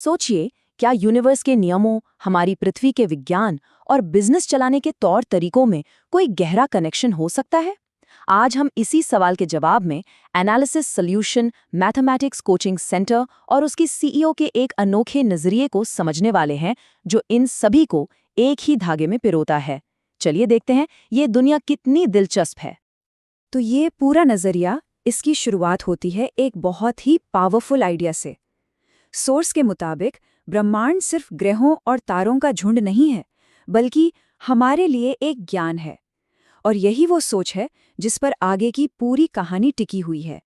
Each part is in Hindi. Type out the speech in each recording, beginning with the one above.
सोचिए, क्या यूनिवर्स के नियमों, हमारी पृथ्वी के विज्ञान और बिजनेस चलाने के तौर तरीकों में कोई गहरा कनेक्शन हो सकता है? आज हम इसी सवाल के जवाब में analysis solution mathematics coaching centre और उसकी सीईओ के एक अनोखे नजरिए को समझने वाले हैं, जो इन सभी को एक ही धागे में पिरोता है। चलिए देखते हैं ये दुनिया कितनी दिलचस्प है। तो ये पूरा नज़रिया, इसकी शुरुआत होती है एक बहुत ही पावरफुल आइडिया से। सोर्स के मुताबिक ब्रह्मांड सिर्फ ग्रहों और तारों का झुंड नहीं है, बल्कि हमारे लिए एक ज्ञान है। और यही वो सोच है जिस पर आगे की पूरी कहानी टिकी हुई है।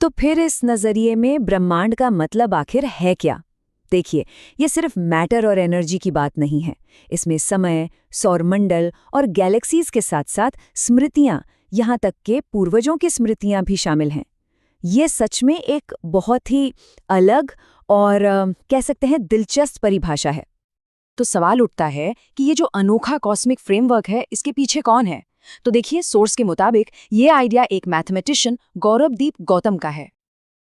तो फिर इस नज़रिए में ब्रह्मांड का मतलब आखिर है क्या? देखिए, ये सिर्फ मैटर और एनर्जी की बात नहीं है। इसमें समय, सौरमंडल और गैलेक्सीज के साथ साथ स्मृतियां, यहाँ तक के पूर्वजों की स्मृतियां भी शामिल हैं। ये सच में एक बहुत ही अलग और कह सकते हैं दिलचस्प परिभाषा है। तो सवाल उठता है कि ये जो अनोखा कॉस्मिक फ्रेमवर्क है, इसके पीछे कौन है? तो देखिए, सोर्स के मुताबिक ये आइडिया एक मैथमेटिशियन गौरवदीप गौतम का है।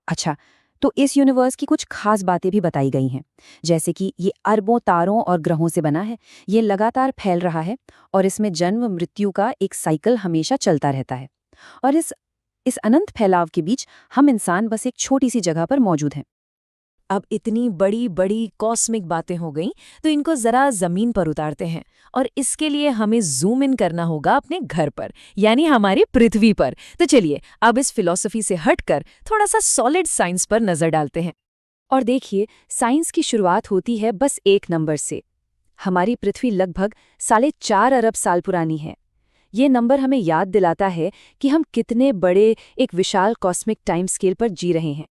अच्छा, तो इस यूनिवर्स की कुछ खास बातें भी बताई गई हैं, जैसे कि ये अरबों तारों और ग्रहों से बना है, ये लगातार फैल रहा है और इसमें जन्म मृत्यु का एक साइकिल हमेशा चलता रहता है। और इस अनंत फैलाव के बीच हम इंसान बस एक छोटी सी जगह पर मौजूद हैं। अब इतनी बड़ी बड़ी कॉस्मिक बातें हो गईं, तो इनको जरा जमीन पर उतारते हैं। और इसके लिए हमें जूम इन करना होगा अपने घर पर, यानी हमारी पृथ्वी पर। तो चलिए अब इस फिलॉसफी से हटकर थोड़ा सा सॉलिड साइंस पर नजर डालते हैं। और देखिए, साइंस की शुरुआत होती है बस एक नंबर से। हमारी पृथ्वी लगभग 4.5 अरब साल पुरानी है। ये नंबर हमें याद दिलाता है कि हम कितने बड़े एक विशाल कॉस्मिक टाइम स्केल पर जी रहे हैं।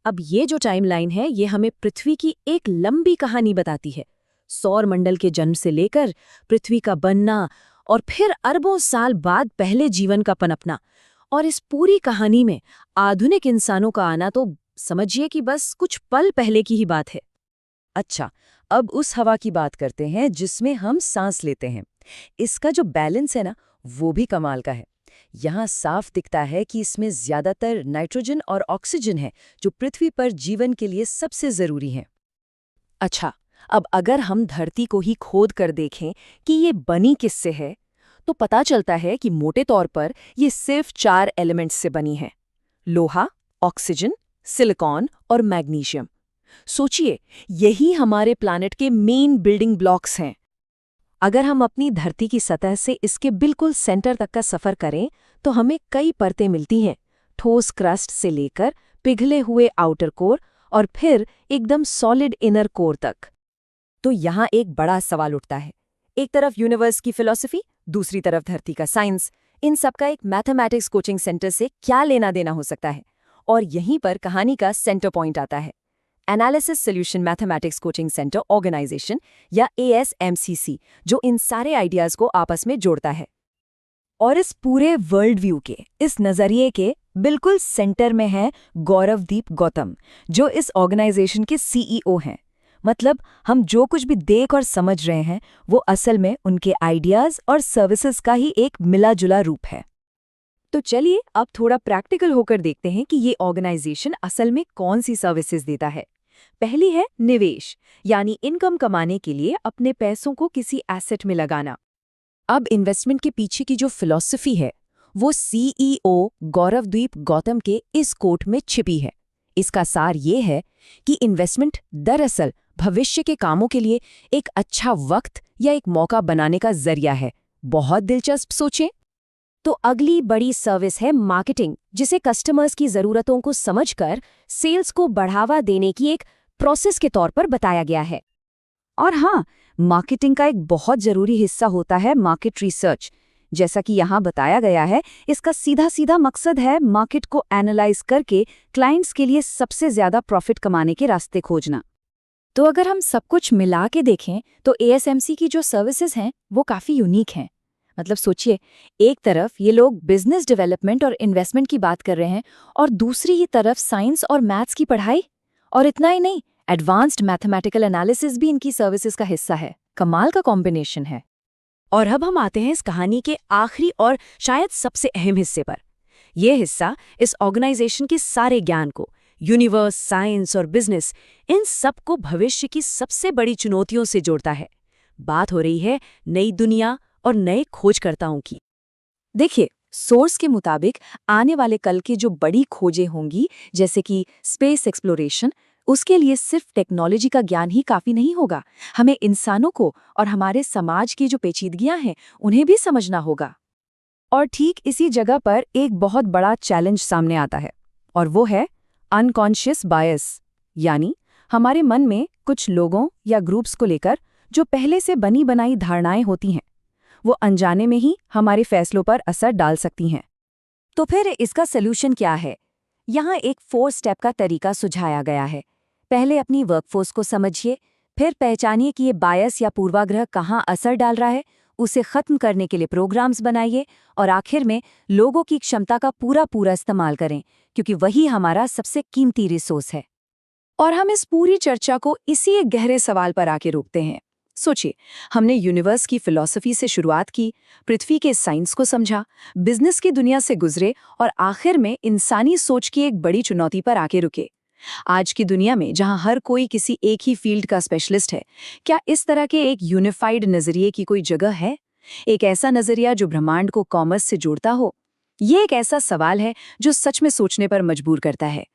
अब ये जो टाइमलाइन है, ये हमें पृथ्वी की एक लंबी कहानी बताती है। सौर मंडल के जन्म से लेकर पृथ्वी का बनना और फिर अरबों साल बाद पहले जीवन का पनपना। और इस पूरी कहानी में आधुनिक इंसानों का आना तो समझिए कि बस कुछ पल पहले की ही बात है। अच्छा, अब उस हवा की बात करते हैं जिसमें हम सांस लेते हैं। इसका जो बैलेंस है ना, वो भी कमाल का है। यहाँ साफ दिखता है कि इसमें ज्यादातर नाइट्रोजन और ऑक्सीजन है, जो पृथ्वी पर जीवन के लिए सबसे जरूरी हैं। अच्छा, अब अगर हम धरती को ही खोद कर देखें कि ये बनी किससे है, तो पता चलता है कि मोटे तौर पर ये सिर्फ 4 एलिमेंट्स से बनी है: लोहा, ऑक्सीजन, सिलिकॉन और मैग्नीशियम। सोचिए, यही हमारे प्लैनेट के मेन बिल्डिंग ब्लॉक्स हैं। अगर हम अपनी धरती की सतह से इसके बिल्कुल सेंटर तक का सफर करें, तो हमें कई परतें मिलती हैं, ठोस क्रस्ट से लेकर पिघले हुए आउटर कोर और फिर एकदम सॉलिड इनर कोर तक। तो यहाँ एक बड़ा सवाल उठता है। एक तरफ यूनिवर्स की फिलॉसफी, दूसरी तरफ धरती का साइंस। इन सबका एक मैथमेटिक्स कोचिंग सेंटर से क्या लेना देना हो सकता है? और यहीं पर कहानी का सेंटर पॉइंट आता है। Analysis solution mathematics coaching centre organisation या ASMCC, जो इन सारे आइडियाज को आपस में जोड़ता है। और इस पूरे वर्ल्ड व्यू के, इस नज़रिए के बिल्कुल सेंटर में है गौरवदीप गौतम, जो इस ऑर्गेनाइजेशन के CEO हैं। मतलब हम जो कुछ भी देख और समझ रहे हैं, वो असल में उनके आइडियाज और सर्विसेज का ही एक मिला जुला रूप है। तो चलिए अब थोड़ा प्रैक्टिकल होकर देखते हैं कि ये ऑर्गेनाइजेशन असल में कौन सी सर्विसेज देता है। पहली है निवेश, यानी इनकम कमाने के लिए अपने पैसों को किसी एसेट में लगाना। अब इन्वेस्टमेंट के पीछे की जो फिलॉसफी है, वो CEO गौरवदीप गौतम के इस कोट में छिपी है। इसका सार ये है कि इन्वेस्टमेंट दरअसल भविष्य के कामों के लिए एक अच्छा वक्त या एक मौका बनाने का जरिया है। बहुत दिलचस्प सोचें। तो अगली बड़ी सर्विस है मार्केटिंग, जिसे कस्टमर्स की ज़रूरतों को समझकर सेल्स को बढ़ावा देने की एक प्रोसेस के तौर पर बताया गया है। और हाँ, मार्केटिंग का एक बहुत ज़रूरी हिस्सा होता है मार्केट रिसर्च। जैसा कि यहाँ बताया गया है, इसका सीधा सीधा मकसद है मार्केट को एनालाइज करके क्लाइंट्स के लिए सबसे ज़्यादा प्रॉफिट कमाने के रास्ते खोजना। तो अगर हम सब कुछ मिला के देखें, तो ASMC की जो सर्विसेज हैं, वो काफ़ी यूनिक हैं। मतलब सोचिए, एक तरफ ये लोग बिजनेस डेवलपमेंट और इन्वेस्टमेंट की बात कर रहे हैं, और दूसरी ही तरफ साइंस और मैथ्स की पढ़ाई। और इतना ही नहीं, एडवांस्ड मैथमेटिकल एनालिसिस भी इनकी सर्विसेज का हिस्सा है। कमाल का कॉम्बिनेशन है। और अब हम आते हैं इस कहानी के आखिरी और शायद सबसे अहम हिस्से पर। यह हिस्सा इस ऑर्गेनाइजेशन के सारे ज्ञान को, यूनिवर्स, साइंस और बिजनेस, इन सब को भविष्य की सबसे बड़ी चुनौतियों से जोड़ता है। बात हो रही है नई दुनिया और नए खोजकर्ताओं की। देखिए, सोर्स के मुताबिक आने वाले कल की जो बड़ी खोजें होंगी, जैसे कि स्पेस एक्सप्लोरेशन, उसके लिए सिर्फ टेक्नोलॉजी का ज्ञान ही काफी नहीं होगा। हमें इंसानों को और हमारे समाज की जो पेचीदगियां हैं, उन्हें भी समझना होगा। और ठीक इसी जगह पर एक बहुत बड़ा चैलेंज सामने आता है, और वो है अनकॉन्शियस बायस, यानी हमारे मन में कुछ लोगों या ग्रुप्स को लेकर जो पहले से बनी बनाई धारणाएं होती हैं, वो अनजाने में ही हमारे फैसलों पर असर डाल सकती हैं। तो फिर इसका सलूशन क्या है? यहाँ एक 4 स्टेप का तरीका सुझाया गया है। पहले अपनी वर्कफोर्स को समझिए, फिर पहचानिए कि ये बायस या पूर्वाग्रह कहाँ असर डाल रहा है, उसे खत्म करने के लिए प्रोग्राम्स बनाइए, और आखिर में लोगों की क्षमता का पूरा इस्तेमाल करें, क्योंकि वही हमारा सबसे कीमती रिसोर्स है। और हम इस पूरी चर्चा को इसी एक गहरे सवाल पर आके रोकते हैं। सोचिए, हमने यूनिवर्स की फिलॉसफी से शुरुआत की, पृथ्वी के साइंस को समझा, बिजनेस की दुनिया से गुजरे और आखिर में इंसानी सोच की एक बड़ी चुनौती पर आके रुके। आज की दुनिया में जहां हर कोई किसी एक ही फील्ड का स्पेशलिस्ट है, क्या इस तरह के एक यूनिफाइड नजरिए की कोई जगह है? एक ऐसा नजरिया जो ब्रह्मांड को कॉमर्स से जोड़ता हो? ये एक ऐसा सवाल है जो सच में सोचने पर मजबूर करता है।